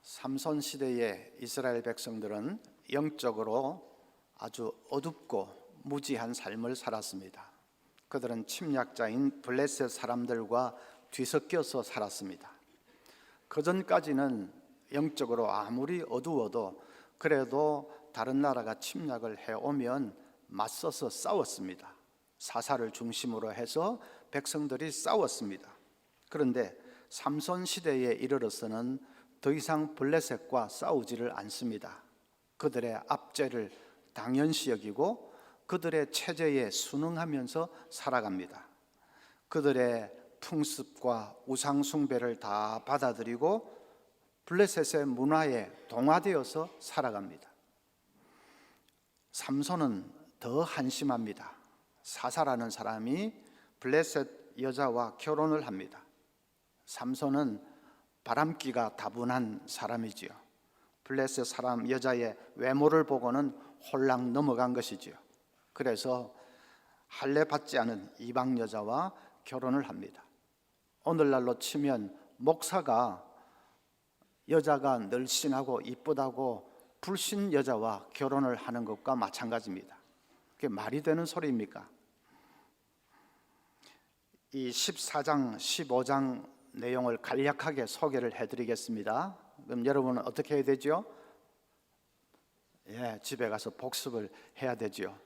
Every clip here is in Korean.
삼손 시대의 이스라엘 백성들은 영적으로 아주 어둡고 무지한 삶을 살았습니다. 그들은 침략자인 블레셋 사람들과 뒤섞여서 살았습니다. 그전까지는 영적으로 아무리 어두워도 그래도 다른 나라가 침략을 해오면 맞서서 싸웠습니다. 사사를 중심으로 해서 백성들이 싸웠습니다. 그런데 삼손 시대에 이르러서는 더 이상 블레셋과 싸우지를 않습니다. 그들의 압제를 당연시 여기고 그들의 체제에 순응하면서 살아갑니다. 그들의 풍습과 우상 숭배를 다 받아들이고 블레셋의 문화에 동화되어서 살아갑니다. 삼손은 더 한심합니다. 사사라는 사람이 블레셋 여자와 결혼을 합니다. 삼손은 바람기가 다분한 사람이지요. 블레셋 사람 여자의 외모를 보고는 홀랑 넘어간 것이지요. 그래서 할례 받지 않은 이방 여자와 결혼을 합니다. 오늘날로 치면 목사가 여자가 늘씬하고 이쁘다고 불신 여자와 결혼을 하는 것과 마찬가지입니다. 그게 말이 되는 소리입니까? 이 14장, 15장 내용을 간략하게 소개를 해드리겠습니다. 그럼 여러분은 어떻게 해야 되죠? 집에 가서 복습을 해야 되죠.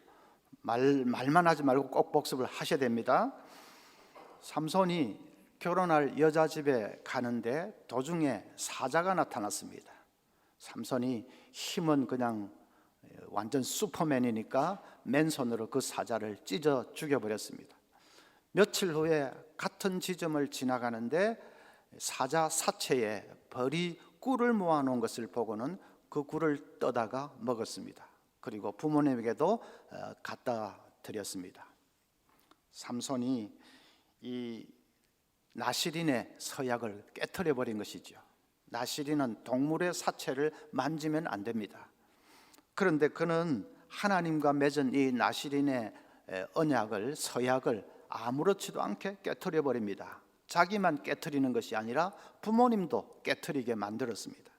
말만 하지 말고 꼭 복습을 하셔야 됩니다. 삼손이 결혼할 여자 집에 가는데 도중에 사자가 나타났습니다. 삼손이 힘은 그냥 완전 슈퍼맨이니까 맨손으로 그 사자를 찢어 죽여버렸습니다. 며칠 후에 같은 지점을 지나가는데 사자 사체에 벌이 꿀을 모아놓은 것을 보고는 그 꿀을 떠다가 먹었습니다. 그리고 부모님에게도 갖다 드렸습니다. 삼손이 이 나시린의 서약을 깨트려 버린 것이죠. 나시린은 동물의 사체를 만지면 안 됩니다. 그런데 그는 하나님과 맺은 이 나시린의 언약을, 서약을 아무렇지도 않게 깨트려 버립니다. 자기만 깨트리는 것이 아니라 부모님도 깨트리게 만들었습니다.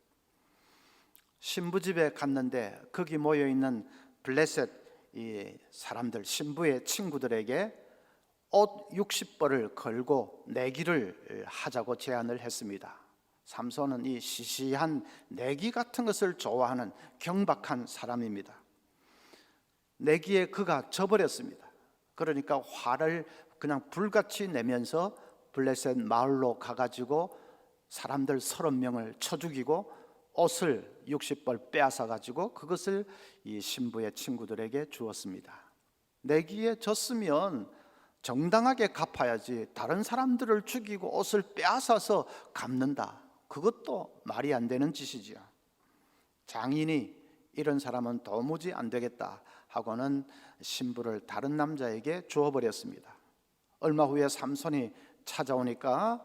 신부집에 갔는데 거기 모여있는 블레셋 이 사람들, 신부의 친구들에게 옷 60벌을 걸고 내기를 하자고 제안을 했습니다. 삼손은 이 시시한 내기 같은 것을 좋아하는 경박한 사람입니다. 내기에 그가 져버렸습니다. 그러니까 화를 그냥 불같이 내면서 블레셋 마을로 가가지고 사람들 30명을 쳐 죽이고 옷을 60벌 빼앗아 가지고 그것을 이 신부의 친구들에게 주었습니다. 내기에 졌으면 정당하게 갚아야지 다른 사람들을 죽이고 옷을 빼앗아서 갚는다, 그것도 말이 안 되는 짓이지요. 장인이 이런 사람은 도무지 안 되겠다 하고는 신부를 다른 남자에게 주어버렸습니다. 얼마 후에 삼손이 찾아오니까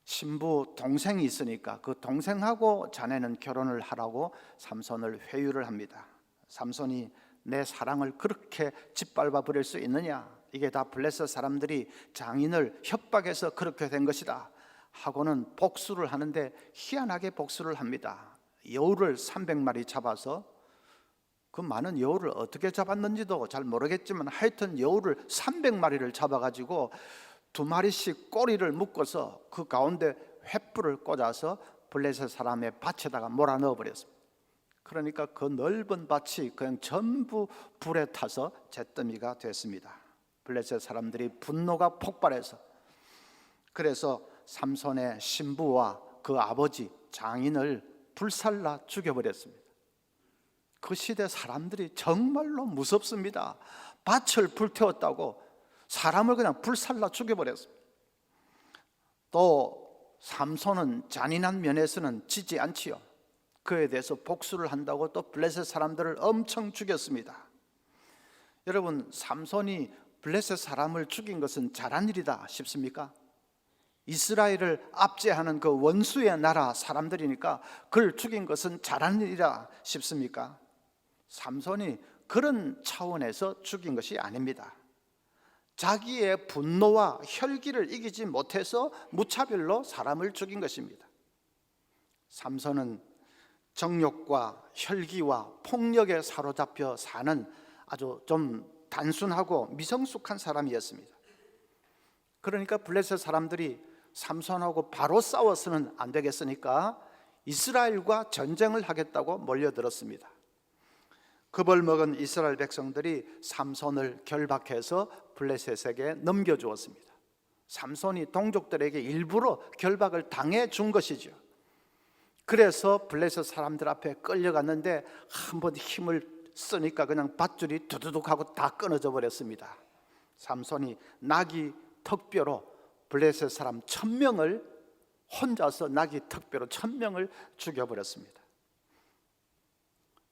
신부 동생이 있으니까 그 동생하고 자네는 결혼을 하라고 삼손을 회유를 합니다. 삼손이 내 사랑을 그렇게 짓밟아 버릴 수 있느냐, 이게 다 블레셋 사람들이 장인을 협박해서 그렇게 된 것이다 하고는 복수를 하는데 희한하게 복수를 합니다. 여우를 300마리 잡아서, 그 많은 여우를 어떻게 잡았는지도 잘 모르겠지만 하여튼 여우를 300마리를 잡아가지고 2마리씩 꼬리를 묶어서 그 가운데 횃불을 꽂아서 블레셋 사람의 밭에다가 몰아넣어 버렸습니다. 그러니까 그 넓은 밭이 그냥 전부 불에 타서 잿더미가 됐습니다. 블레셋 사람들이 분노가 폭발해서, 그래서 삼손의 신부와 그 아버지 장인을 불살라 죽여버렸습니다. 그 시대 사람들이 정말로 무섭습니다. 밭을 불태웠다고 사람을 그냥 불살라 죽여버렸습니다. 또 삼손은 잔인한 면에서는 지지 않지요. 그에 대해서 복수를 한다고 또 블레셋 사람들을 엄청 죽였습니다. 여러분, 삼손이 블레셋 사람을 죽인 것은 잘한 일이다 싶습니까? 이스라엘을 압제하는 그 원수의 나라 사람들이니까 그를 죽인 것은 잘한 일이라 싶습니까? 삼손이 그런 차원에서 죽인 것이 아닙니다. 자기의 분노와 혈기를 이기지 못해서 무차별로 사람을 죽인 것입니다. 삼손은 정욕과 혈기와 폭력에 사로잡혀 사는 아주 좀 단순하고 미성숙한 사람이었습니다. 그러니까 블레셋 사람들이 삼손하고 바로 싸워서는 안 되겠으니까 이스라엘과 전쟁을 하겠다고 몰려들었습니다. 겁을 먹은 이스라엘 백성들이 삼손을 결박해서 블레셋에게 넘겨주었습니다. 삼손이 동족들에게 일부러 결박을 당해 준 것이죠. 그래서 블레셋 사람들 앞에 끌려갔는데 한번 힘을 쓰니까 그냥 밧줄이 두두둑 하고 다 끊어져 버렸습니다. 삼손이 나귀 턱뼈로 블레셋 사람 1000명을 혼자서 나귀 턱뼈로 1000명을 죽여버렸습니다.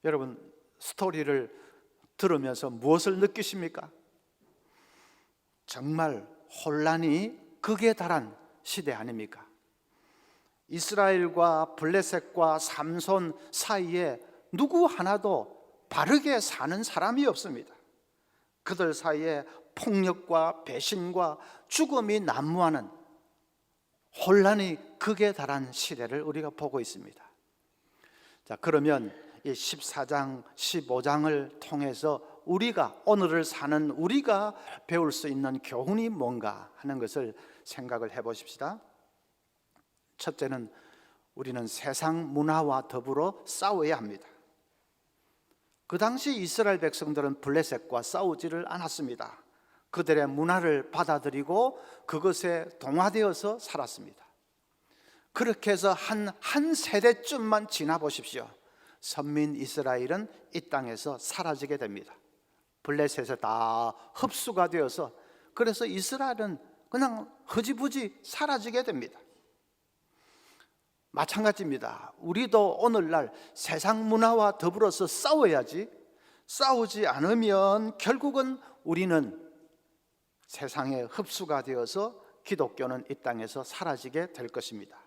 여러분, 스토리를 들으면서 무엇을 느끼십니까? 정말 혼란이 극에 달한 시대 아닙니까? 이스라엘과 블레셋과 삼손 사이에 누구 하나도 바르게 사는 사람이 없습니다. 그들 사이에 폭력과 배신과 죽음이 난무하는 혼란이 극에 달한 시대를 우리가 보고 있습니다. 자, 그러면 이 14장, 15장을 통해서 우리가, 오늘을 사는 우리가 배울 수 있는 교훈이 뭔가 하는 것을 생각을 해보십시다. 첫째는 우리는 세상 문화와 더불어 싸워야 합니다. 그 당시 이스라엘 백성들은 블레셋과 싸우지를 않았습니다. 그들의 문화를 받아들이고 그것에 동화되어서 살았습니다. 그렇게 해서 한 세대쯤만 지나 보십시오. 선민 이스라엘은 이 땅에서 사라지게 됩니다. 블레셋에 다 흡수가 되어서, 그래서 이스라엘은 그냥 흐지부지 사라지게 됩니다. 마찬가지입니다. 우리도 오늘날 세상 문화와 더불어서 싸워야지, 싸우지 않으면 결국은 우리는 세상에 흡수가 되어서 기독교는 이 땅에서 사라지게 될 것입니다.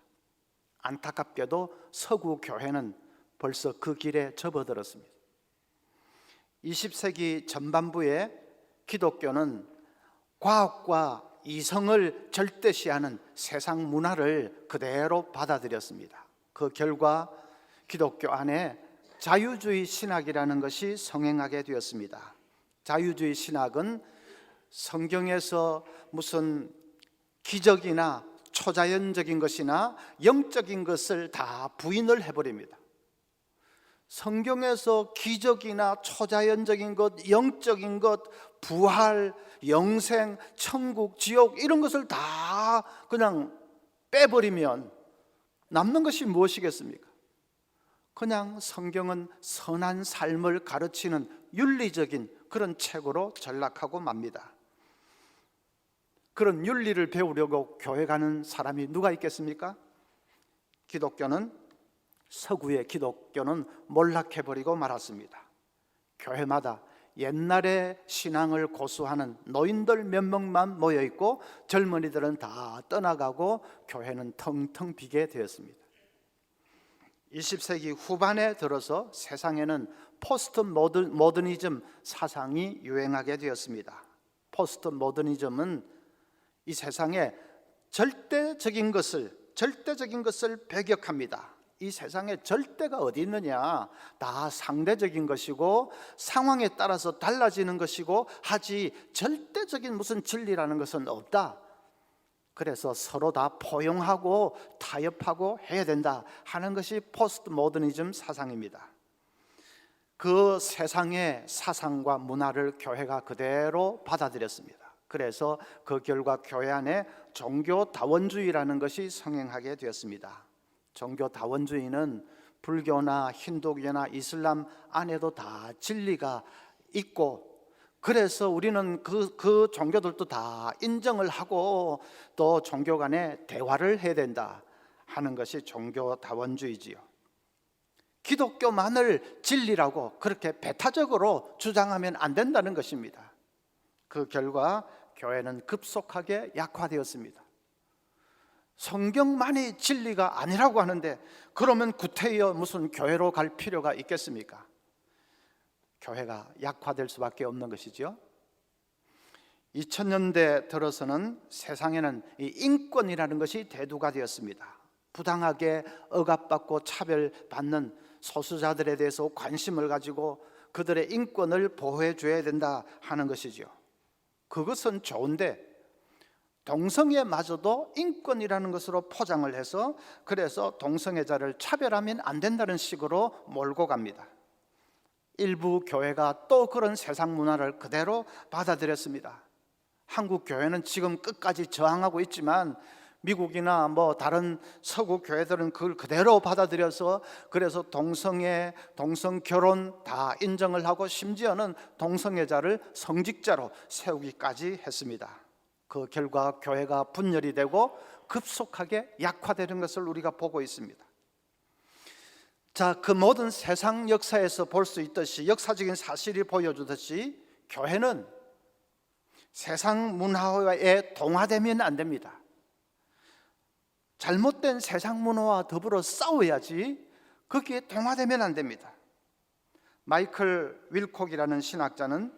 안타깝게도 서구 교회는 벌써 그 길에 접어들었습니다. 20세기 전반부에 기독교는 과학과 이성을 절대시하는 세상 문화를 그대로 받아들였습니다. 그 결과 기독교 안에 자유주의 신학이라는 것이 성행하게 되었습니다. 자유주의 신학은 성경에서 무슨 기적이나 초자연적인 것이나 영적인 것을 다 부인을 해버립니다. 성경에서 기적이나 초자연적인 것, 영적인 것, 부활, 영생, 천국, 지옥 이런 것을 다 그냥 빼버리면 남는 것이 무엇이겠습니까? 그냥 성경은 선한 삶을 가르치는 윤리적인 그런 책으로 전락하고 맙니다. 그런 윤리를 배우려고 교회 가는 사람이 누가 있겠습니까? 서구의 기독교는 몰락해버리고 말았습니다. 교회마다 옛날의 신앙을 고수하는 노인들 몇 명만 모여있고 젊은이들은 다 떠나가고 교회는 텅텅 비게 되었습니다. 20세기 후반에 들어서 세상에는 포스트 모더니즘 사상이 유행하게 되었습니다. 포스트 모더니즘은 이 세상에 절대적인 것을 배격합니다. 이 세상에 절대가 어디 있느냐? 다 상대적인 것이고 상황에 따라서 달라지는 것이고 하지 절대적인 무슨 진리라는 것은 없다. 그래서 서로 다 포용하고 타협하고 해야 된다 하는 것이 포스트 모더니즘 사상입니다. 그 세상의 사상과 문화를 교회가 그대로 받아들였습니다. 그래서 그 결과 교회 안에 종교다원주의라는 것이 성행하게 되었습니다. 종교다원주의는 불교나 힌두교나 이슬람 안에도 다 진리가 있고, 그래서 우리는 그 종교들도 다 인정을 하고 또 종교 간에 대화를 해야 된다 하는 것이 종교다원주의지요. 기독교만을 진리라고 그렇게 배타적으로 주장하면 안 된다는 것입니다. 그 결과 교회는 급속하게 약화되었습니다. 성경만이 진리가 아니라고 하는데, 그러면 구태여 무슨 교회로 갈 필요가 있겠습니까? 교회가 약화될 수밖에 없는 것이죠. 2000년대 들어서는 세상에는 이 인권이라는 것이 대두가 되었습니다. 부당하게 억압받고 차별받는 소수자들에 대해서 관심을 가지고 그들의 인권을 보호해 줘야 된다 하는 것이죠. 그것은 좋은데 동성애마저도 인권이라는 것으로 포장을 해서, 그래서 동성애자를 차별하면 안 된다는 식으로 몰고 갑니다. 일부 교회가 또 그런 세상 문화를 그대로 받아들였습니다. 한국 교회는 지금 끝까지 저항하고 있지만 미국이나 다른 서구 교회들은 그걸 그대로 받아들여서, 그래서 동성애, 동성결혼 다 인정을 하고 심지어는 동성애자를 성직자로 세우기까지 했습니다. 그 결과 교회가 분열이 되고 급속하게 약화되는 것을 우리가 보고 있습니다. 자, 그 모든 세상 역사에서 볼 수 있듯이, 역사적인 사실이 보여주듯이 교회는 세상 문화에 동화되면 안 됩니다. 잘못된 세상 문화와 더불어 싸워야지 거기에 동화되면 안 됩니다. 마이클 윌콕이라는 신학자는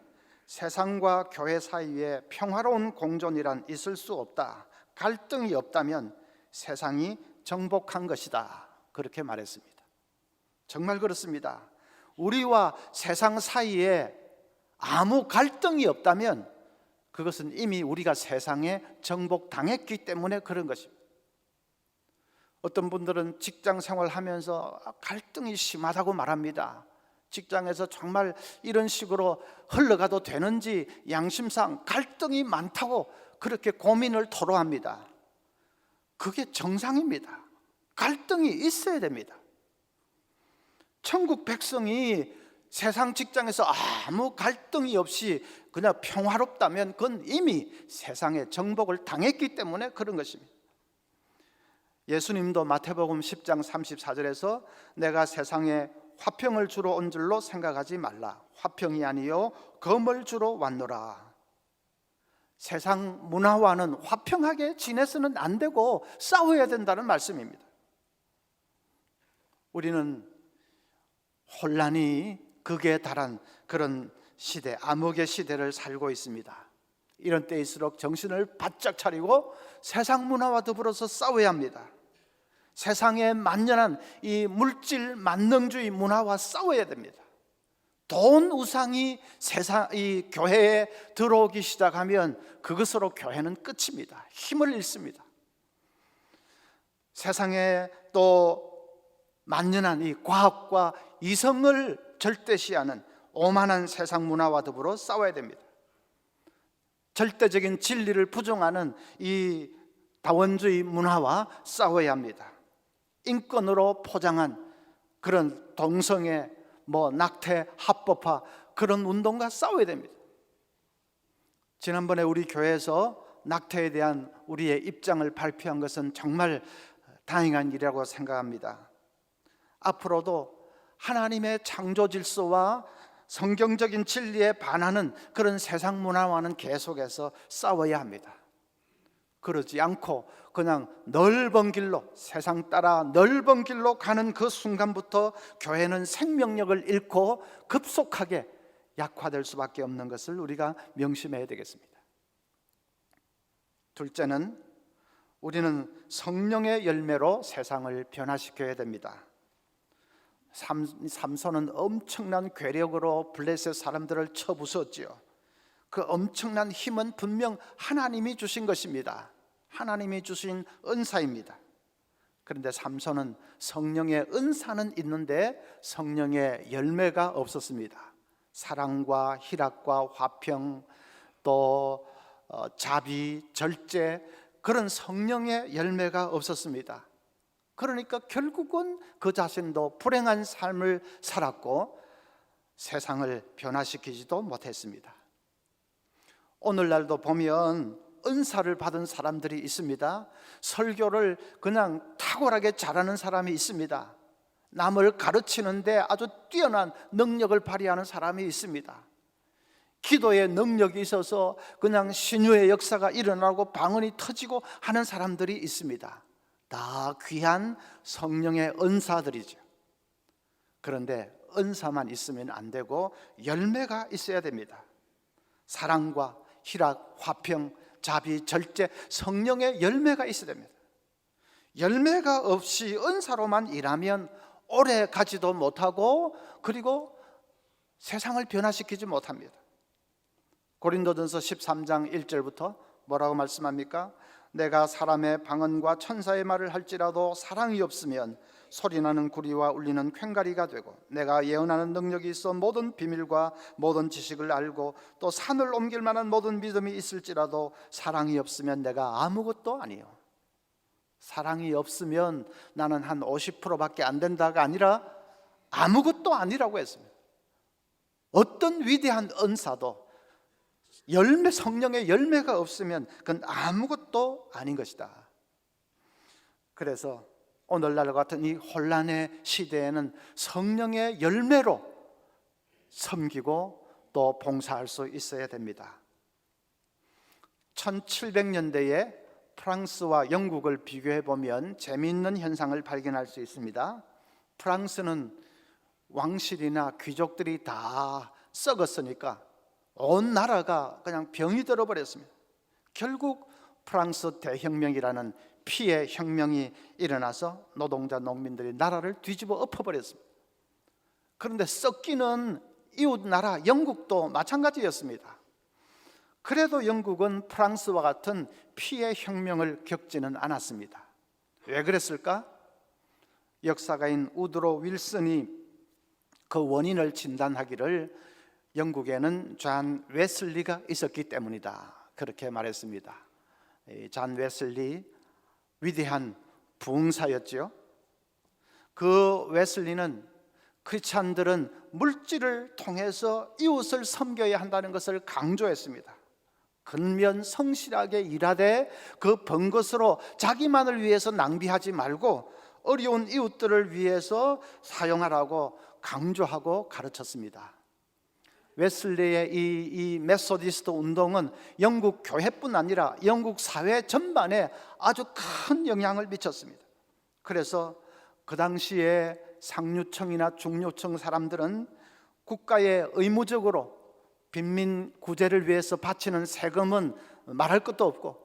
세상과 교회 사이에 평화로운 공존이란 있을 수 없다, 갈등이 없다면 세상이 정복한 것이다, 그렇게 말했습니다. 정말 그렇습니다. 우리와 세상 사이에 아무 갈등이 없다면 그것은 이미 우리가 세상에 정복당했기 때문에 그런 것입니다. 어떤 분들은 직장 생활하면서 갈등이 심하다고 말합니다. 직장에서 정말 이런 식으로 흘러가도 되는지 양심상 갈등이 많다고 그렇게 고민을 토로합니다. 그게 정상입니다. 갈등이 있어야 됩니다. 천국 백성이 세상 직장에서 아무 갈등이 없이 그냥 평화롭다면 그건 이미 세상에 정복을 당했기 때문에 그런 것입니다. 예수님도 마태복음 10장 34절에서 내가 세상에 화평을 주러 온 줄로 생각하지 말라, 화평이 아니요 검을 주러 왔노라. 세상 문화와는 화평하게 지내서는 안 되고 싸워야 된다는 말씀입니다. 우리는 혼란이 극에 달한 그런 시대, 암흑의 시대를 살고 있습니다. 이런 때일수록 정신을 바짝 차리고 세상 문화와 더불어서 싸워야 합니다. 세상에 만연한 이 물질 만능주의 문화와 싸워야 됩니다. 돈 우상이 이 교회에 들어오기 시작하면 그것으로 교회는 끝입니다. 힘을 잃습니다. 세상에 또 만연한 이 과학과 이성을 절대시하는 오만한 세상 문화와 더불어 싸워야 됩니다. 절대적인 진리를 부정하는 이 다원주의 문화와 싸워야 합니다. 인권으로 포장한 그런 동성애, 낙태, 합법화 그런 운동과 싸워야 됩니다. 지난번에 우리 교회에서 낙태에 대한 우리의 입장을 발표한 것은 정말 다행한 일이라고 생각합니다. 앞으로도 하나님의 창조 질서와 성경적인 진리에 반하는 그런 세상 문화와는 계속해서 싸워야 합니다. 그러지 않고 그냥 넓은 길로, 세상 따라 넓은 길로 가는 그 순간부터 교회는 생명력을 잃고 급속하게 약화될 수밖에 없는 것을 우리가 명심해야 되겠습니다. 둘째는 우리는 성령의 열매로 세상을 변화시켜야 됩니다. 삼손은 엄청난 괴력으로 블레셋 사람들을 쳐부쉈지요. 그 엄청난 힘은 분명 하나님이 주신 것입니다. 하나님이 주신 은사입니다. 그런데 삼손은 성령의 은사는 있는데 성령의 열매가 없었습니다. 사랑과 희락과 화평, 또 자비, 절제, 그런 성령의 열매가 없었습니다. 그러니까 결국은 그 자신도 불행한 삶을 살았고 세상을 변화시키지도 못했습니다. 오늘날도 보면 은사를 받은 사람들이 있습니다. 설교를 그냥 탁월하게 잘하는 사람이 있습니다. 남을 가르치는데 아주 뛰어난 능력을 발휘하는 사람이 있습니다. 기도의 능력이 있어서 그냥 신유의 역사가 일어나고 방언이 터지고 하는 사람들이 있습니다. 다 귀한 성령의 은사들이죠. 그런데 은사만 있으면 안 되고 열매가 있어야 됩니다. 사랑과 희락, 화평, 자비, 절제, 성령의 열매가 있어야 됩니다. 열매가 없이 은사로만 일하면 오래 가지도 못하고 그리고 세상을 변화시키지 못합니다. 고린도전서 13장 1절부터 뭐라고 말씀합니까? 내가 사람의 방언과 천사의 말을 할지라도 사랑이 없으면 소리나는 구리와 울리는 괭가리가 되고, 내가 예언하는 능력이 있어 모든 비밀과 모든 지식을 알고 또 산을 옮길 만한 모든 믿음이 있을지라도 사랑이 없으면 내가 아무것도 아니요. 사랑이 없으면 나는 한 50%밖에 안 된다가 아니라 아무것도 아니라고 했습니다. 어떤 위대한 은사도 열매, 성령의 열매가 없으면 그건 아무것도 아닌 것이다. 그래서 오늘날 같은 이 혼란의 시대에는 성령의 열매로 섬기고 또 봉사할 수 있어야 됩니다. 1700년대에 프랑스와 영국을 비교해 보면 재미있는 현상을 발견할 수 있습니다. 프랑스는 왕실이나 귀족들이 다 썩었으니까 온 나라가 그냥 병이 들어버렸습니다. 결국 프랑스 대혁명이라는 피해 혁명이 일어나서 노동자 농민들이 나라를 뒤집어 엎어버렸습니다. 그런데 썩기는 이웃 나라 영국도 마찬가지였습니다. 그래도 영국은 프랑스와 같은 피해 혁명을 겪지는 않았습니다. 왜 그랬을까? 역사가인 우드로 윌슨이 그 원인을 진단하기를 영국에는 존 웨슬리가 있었기 때문이다, 그렇게 말했습니다. 존 웨슬리 위대한 부흥사였지요. 그 웨슬리는 크리스찬들은 물질을 통해서 이웃을 섬겨야 한다는 것을 강조했습니다. 근면 성실하게 일하되 그 번 것으로 자기만을 위해서 낭비하지 말고 어려운 이웃들을 위해서 사용하라고 강조하고 가르쳤습니다. 웨슬리의 이 메소디스트 운동은 영국 교회뿐 아니라 영국 사회 전반에 아주 큰 영향을 미쳤습니다. 그래서 그 당시에 상류층이나 중류층 사람들은 국가에 의무적으로 빈민 구제를 위해서 바치는 세금은 말할 것도 없고,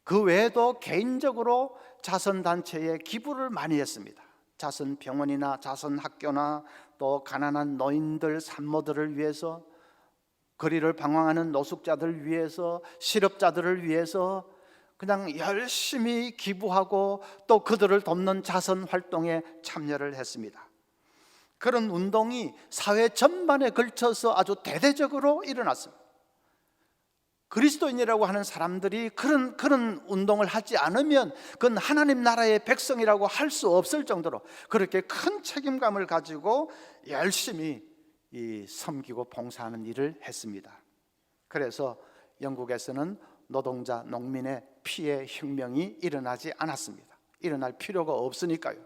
그 외에도 개인적으로 자선단체에 기부를 많이 했습니다. 자선병원이나 자선학교나 또 가난한 노인들, 산모들을 위해서, 거리를 방황하는 노숙자들을 위해서, 실업자들을 위해서 그냥 열심히 기부하고 또 그들을 돕는 자선활동에 참여를 했습니다. 그런 운동이 사회 전반에 걸쳐서 아주 대대적으로 일어났습니다. 그리스도인이라고 하는 사람들이 그런 운동을 하지 않으면 그건 하나님 나라의 백성이라고 할 수 없을 정도로 그렇게 큰 책임감을 가지고 열심히 섬기고 봉사하는 일을 했습니다. 그래서 영국에서는 노동자, 농민의 피해 혁명이 일어나지 않았습니다. 일어날 필요가 없으니까요.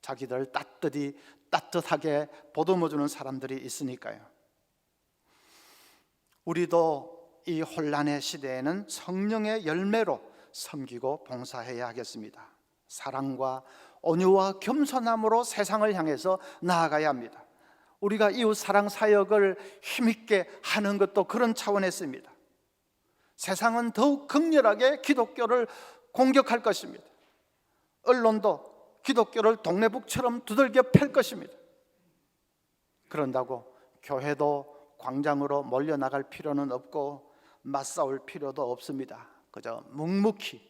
자기들 따뜻하게 보듬어주는 사람들이 있으니까요. 우리도 이 혼란의 시대에는 성령의 열매로 섬기고 봉사해야 하겠습니다. 사랑과 온유와 겸손함으로 세상을 향해서 나아가야 합니다. 우리가 이웃 사랑 사역을 힘있게 하는 것도 그런 차원에서입니다. 세상은 더욱 극렬하게 기독교를 공격할 것입니다. 언론도 기독교를 동네북처럼 두들겨 팰 것입니다. 그런다고 교회도 광장으로 몰려나갈 필요는 없고 맞싸울 필요도 없습니다. 그저 묵묵히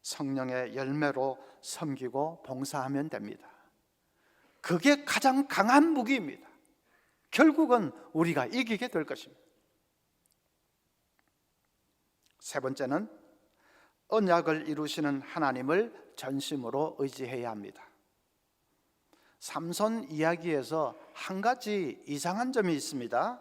성령의 열매로 섬기고 봉사하면 됩니다. 그게 가장 강한 무기입니다. 결국은 우리가 이기게 될 것입니다. 세 번째는 언약을 이루시는 하나님을 전심으로 의지해야 합니다. 삼손 이야기에서 한 가지 이상한 점이 있습니다.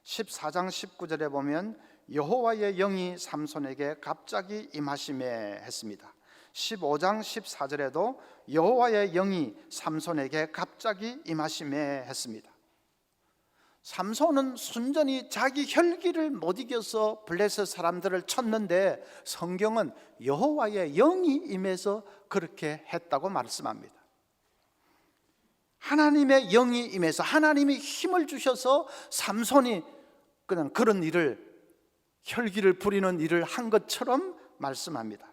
14장 19절에 보면 여호와의 영이 삼손에게 갑자기 임하시매 했습니다. 15장 14절에도 여호와의 영이 삼손에게 갑자기 임하시매 했습니다. 삼손은 순전히 자기 혈기를 못 이겨서 블레셋 사람들을 쳤는데 성경은 여호와의 영이 임해서 그렇게 했다고 말씀합니다. 하나님의 영이 임해서 하나님이 힘을 주셔서 삼손이 그냥 그런 일을, 혈기를 부리는 일을 한 것처럼 말씀합니다.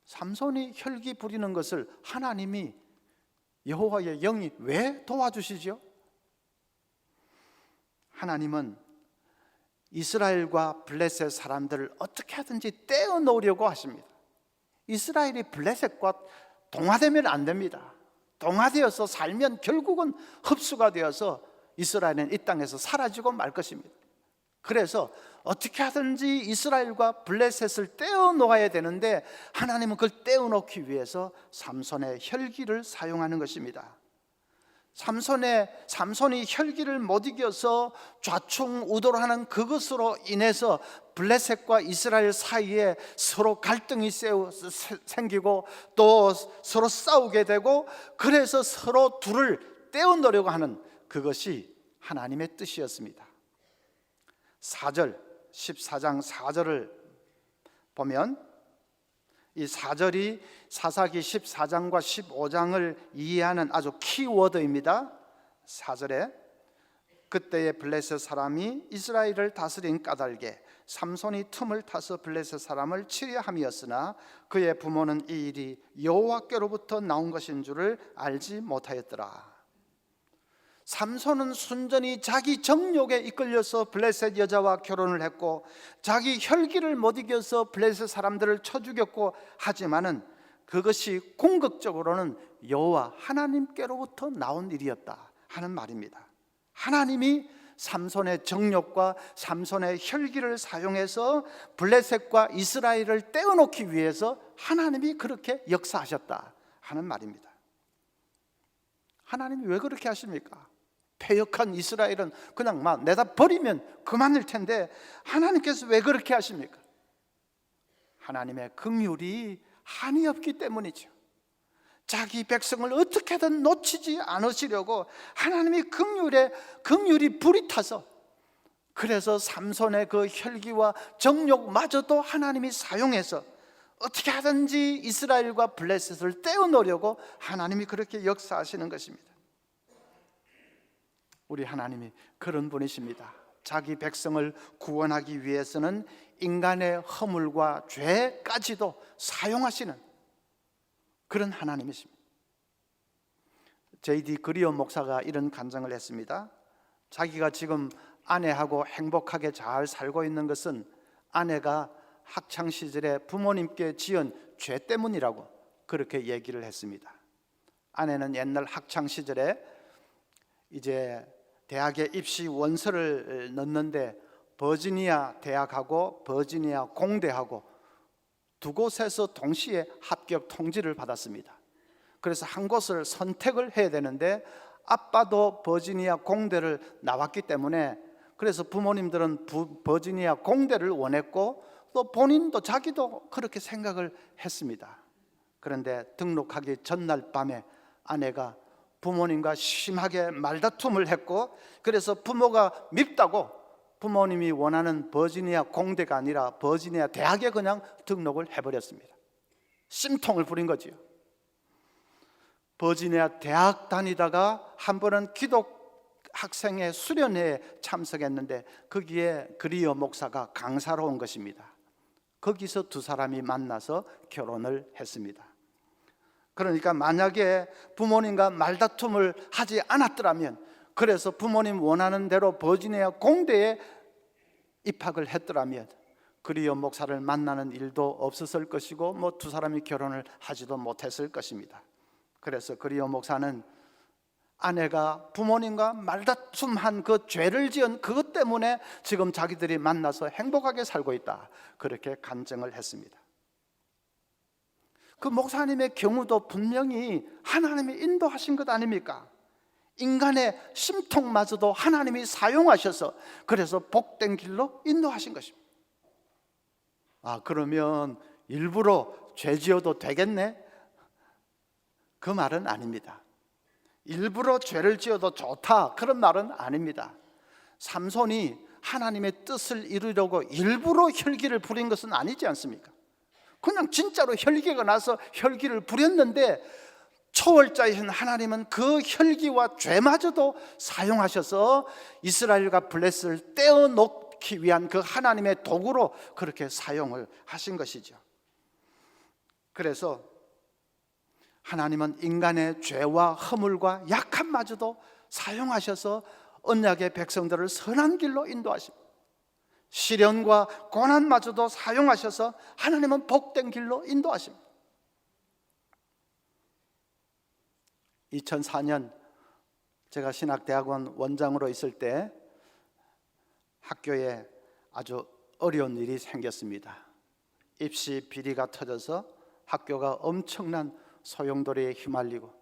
삼손이 혈기 부리는 것을 하나님이, 여호와의 영이 왜 도와주시죠? 하나님은 이스라엘과 블레셋 사람들을 어떻게 하든지 떼어놓으려고 하십니다. 이스라엘이 블레셋과 동화되면 안 됩니다. 동화되어서 살면 결국은 흡수가 되어서 이스라엘은 이 땅에서 사라지고 말 것입니다. 그래서 어떻게 하든지 이스라엘과 블레셋을 떼어놓아야 되는데 하나님은 그걸 떼어놓기 위해서 삼손의 혈기를 사용하는 것입니다. 삼손이 혈기를 못 이겨서 좌충우돌 하는 그것으로 인해서 블레셋과 이스라엘 사이에 서로 갈등이 생기고 또 서로 싸우게 되고, 그래서 서로 둘을 떼어놓으려고 하는 그것이 하나님의 뜻이었습니다. 4절, 14장 4절을 보면 이 4절이 사사기 14장과 15장을 이해하는 아주 키워드입니다. 4절에 그때의 블레셋 사람이 이스라엘을 다스린 까닭에 삼손이 틈을 타서 블레셋 사람을 치려 함이었으나 그의 부모는 이 일이 여호와께로부터 나온 것인 줄을 알지 못하였더라. 삼손은 순전히 자기 정욕에 이끌려서 블레셋 여자와 결혼을 했고 자기 혈기를 못 이겨서 블레셋 사람들을 쳐 죽였고, 하지만은 그것이 궁극적으로는 여호와 하나님께로부터 나온 일이었다 하는 말입니다. 하나님이 삼손의 정욕과 삼손의 혈기를 사용해서 블레셋과 이스라엘을 떼어놓기 위해서 하나님이 그렇게 역사하셨다 하는 말입니다. 하나님이 왜 그렇게 하십니까? 패역한 이스라엘은 그냥 막 내다 버리면 그만일 텐데 하나님께서 왜 그렇게 하십니까? 하나님의 긍휼이 한이 없기 때문이죠. 자기 백성을 어떻게든 놓치지 않으시려고 하나님이 긍휼이 불이 타서, 그래서 삼손의 그 혈기와 정욕마저도 하나님이 사용해서 어떻게 하든지 이스라엘과 블레셋을 떼어놓으려고 하나님이 그렇게 역사하시는 것입니다. 우리 하나님이 그런 분이십니다. 자기 백성을 구원하기 위해서는 인간의 허물과 죄까지도 사용하시는 그런 하나님이십니다. J.D. 그리어 목사가 이런 간증을 했습니다. 자기가 지금 아내하고 행복하게 잘 살고 있는 것은 아내가 학창시절에 부모님께 지은 죄 때문이라고 그렇게 얘기를 했습니다. 아내는 옛날 학창시절에 이제 대학에 입시 원서를 넣는데 버지니아 대학하고 버지니아 공대하고 두 곳에서 동시에 합격 통지를 받았습니다. 그래서 한 곳을 선택을 해야 되는데 아빠도 버지니아 공대를 나왔기 때문에, 그래서 부모님들은 버지니아 공대를 원했고 또 본인도 자기도 그렇게 생각을 했습니다. 그런데 등록하기 전날 밤에 아내가 부모님과 심하게 말다툼을 했고, 그래서 부모가 밉다고 부모님이 원하는 버지니아 공대가 아니라 버지니아 대학에 그냥 등록을 해버렸습니다. 심통을 부린 거지요. 버지니아 대학 다니다가 한 번은 기독 학생의 수련회에 참석했는데 거기에 그리어 목사가 강사로 온 것입니다. 거기서 두 사람이 만나서 결혼을 했습니다. 그러니까 만약에 부모님과 말다툼을 하지 않았더라면, 그래서 부모님 원하는 대로 버지니아 공대에 입학을 했더라면 그리어 목사를 만나는 일도 없었을 것이고 뭐 두 사람이 결혼을 하지도 못했을 것입니다. 그래서 그리어 목사는 아내가 부모님과 말다툼한 그 죄를 지은 그것 때문에 지금 자기들이 만나서 행복하게 살고 있다, 그렇게 간증을 했습니다. 그 목사님의 경우도 분명히 하나님이 인도하신 것 아닙니까? 인간의 심통마저도 하나님이 사용하셔서 그래서 복된 길로 인도하신 것입니다. 그러면 일부러 죄 지어도 되겠네? 그 말은 아닙니다. 일부러 죄를 지어도 좋다, 그런 말은 아닙니다. 삼손이 하나님의 뜻을 이루려고 일부러 혈기를 부린 것은 아니지 않습니까? 그냥 진짜로 혈기가 나서 혈기를 부렸는데 초월자이신 하나님은 그 혈기와 죄마저도 사용하셔서 이스라엘과 블레셋을 떼어놓기 위한 그 하나님의 도구로 그렇게 사용을 하신 것이죠. 그래서 하나님은 인간의 죄와 허물과 약함마저도 사용하셔서 언약의 백성들을 선한 길로 인도하십니다. 시련과 고난마저도 사용하셔서 하나님은 복된 길로 인도하십니다. 2004년 제가 신학대학원 원장으로 있을 때 학교에 아주 어려운 일이 생겼습니다. 입시 비리가 터져서 학교가 엄청난 소용돌이에 휘말리고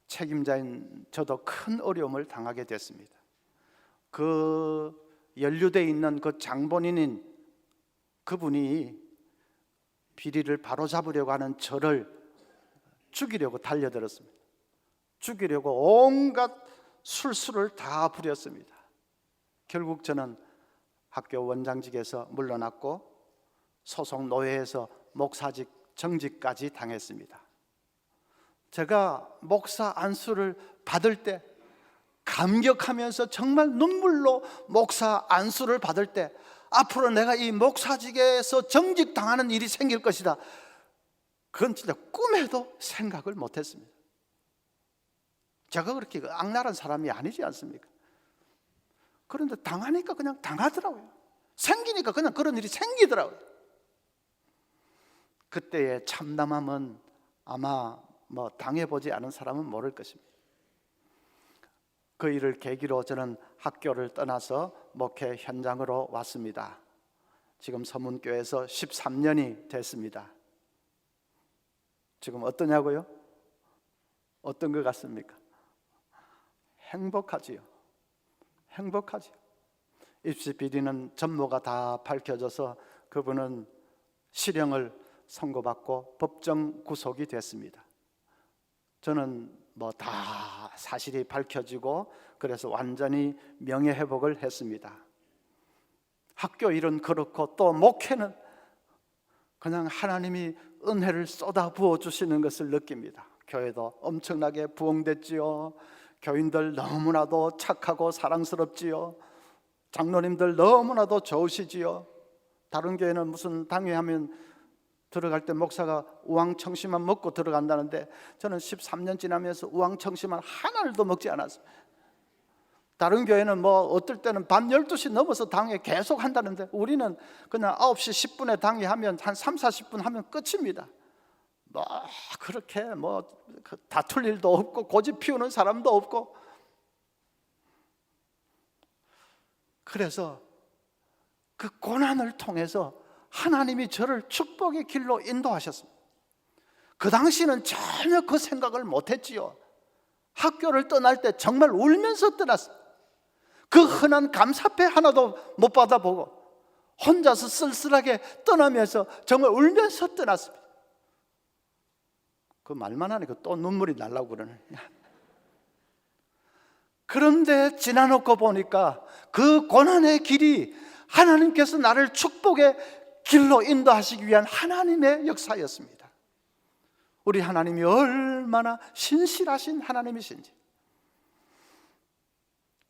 책임자인 저도 큰 어려움을 당하게 됐습니다. 그 연루되어 있는 그 장본인인 그분이 비리를 바로잡으려고 하는 저를 죽이려고 달려들었습니다. 죽이려고 온갖 술수를 다 부렸습니다. 결국 저는 학교 원장직에서 물러났고 소속 노회에서 목사직 정직까지 당했습니다. 제가 목사 안수를 받을 때 감격하면서 정말 눈물로 목사 안수를 받을 때 앞으로 내가 이 목사직에서 정직당하는 일이 생길 것이다, 그건 진짜 꿈에도 생각을 못했습니다. 제가 그렇게 악랄한 사람이 아니지 않습니까? 그런데 당하니까 그냥 당하더라고요. 생기니까 그냥 그런 일이 생기더라고요. 그때의 참담함은 아마 당해보지 않은 사람은 모를 것입니다. 그 일을 계기로 저는 학교를 떠나서 목회 현장으로 왔습니다. 지금 서문교회에서 13년이 됐습니다. 지금 어떠냐고요? 어떤 것 같습니까? 행복하지요. 행복하지요. 입시 비리는 전모가 다 밝혀져서 그분은 실형을 선고받고 법정 구속이 됐습니다. 저는 다 사실이 밝혀지고 그래서 완전히 명예회복을 했습니다. 학교 일은 그렇고 또 목회는 그냥 하나님이 은혜를 쏟아 부어 주시는 것을 느낍니다. 교회도 엄청나게 부흥됐지요. 교인들 너무나도 착하고 사랑스럽지요. 장로님들 너무나도 좋으시지요. 다른 교회는 무슨 당회하면 들어갈 때 목사가 우황청심만 먹고 들어간다는데 저는 13년 지나면서 우황청심만 하나도 먹지 않았어요. 다른 교회는 어떨 때는 밤 12시 넘어서 당회 계속 한다는데 우리는 그냥 9시 10분에 당회하면 한 3, 40분 하면 끝입니다. 그렇게 다툴 일도 없고 고집 피우는 사람도 없고. 그래서 그 고난을 통해서 하나님이 저를 축복의 길로 인도하셨습니다. 그 당시는 전혀 그 생각을 못했지요. 학교를 떠날 때 정말 울면서 떠났어요. 그 흔한 감사패 하나도 못 받아보고 혼자서 쓸쓸하게 떠나면서 정말 울면서 떠났습니다. 그 말만 하니까 또 눈물이 날라고 그러네. 그런데 지나놓고 보니까 그 고난의 길이 하나님께서 나를 축복의 길로 인도하시기 위한 하나님의 역사였습니다. 우리 하나님이 얼마나 신실하신 하나님이신지,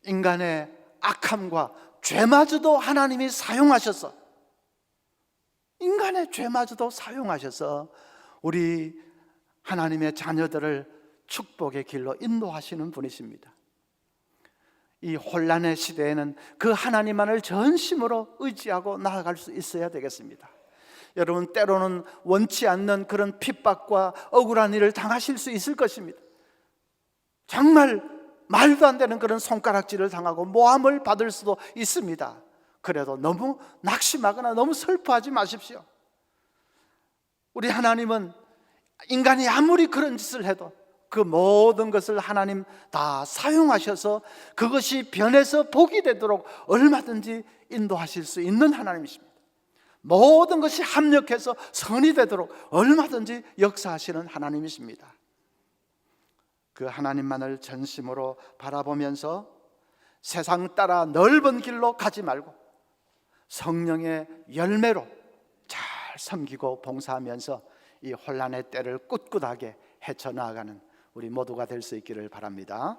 인간의 악함과 죄마저도 하나님이 사용하셔서, 인간의 죄마저도 사용하셔서 우리 하나님의 자녀들을 축복의 길로 인도하시는 분이십니다. 이 혼란의 시대에는 그 하나님만을 전심으로 의지하고 나아갈 수 있어야 되겠습니다. 여러분, 때로는 원치 않는 그런 핍박과 억울한 일을 당하실 수 있을 것입니다. 정말 말도 안 되는 그런 손가락질을 당하고 모함을 받을 수도 있습니다. 그래도 너무 낙심하거나 너무 슬퍼하지 마십시오. 우리 하나님은 인간이 아무리 그런 짓을 해도 그 모든 것을 하나님 다 사용하셔서 그것이 변해서 복이 되도록 얼마든지 인도하실 수 있는 하나님이십니다. 모든 것이 합력해서 선이 되도록 얼마든지 역사하시는 하나님이십니다. 그 하나님만을 전심으로 바라보면서 세상 따라 넓은 길로 가지 말고 성령의 열매로 잘 섬기고 봉사하면서 이 혼란의 때를 꿋꿋하게 헤쳐나가는 우리 모두가 될 수 있기를 바랍니다.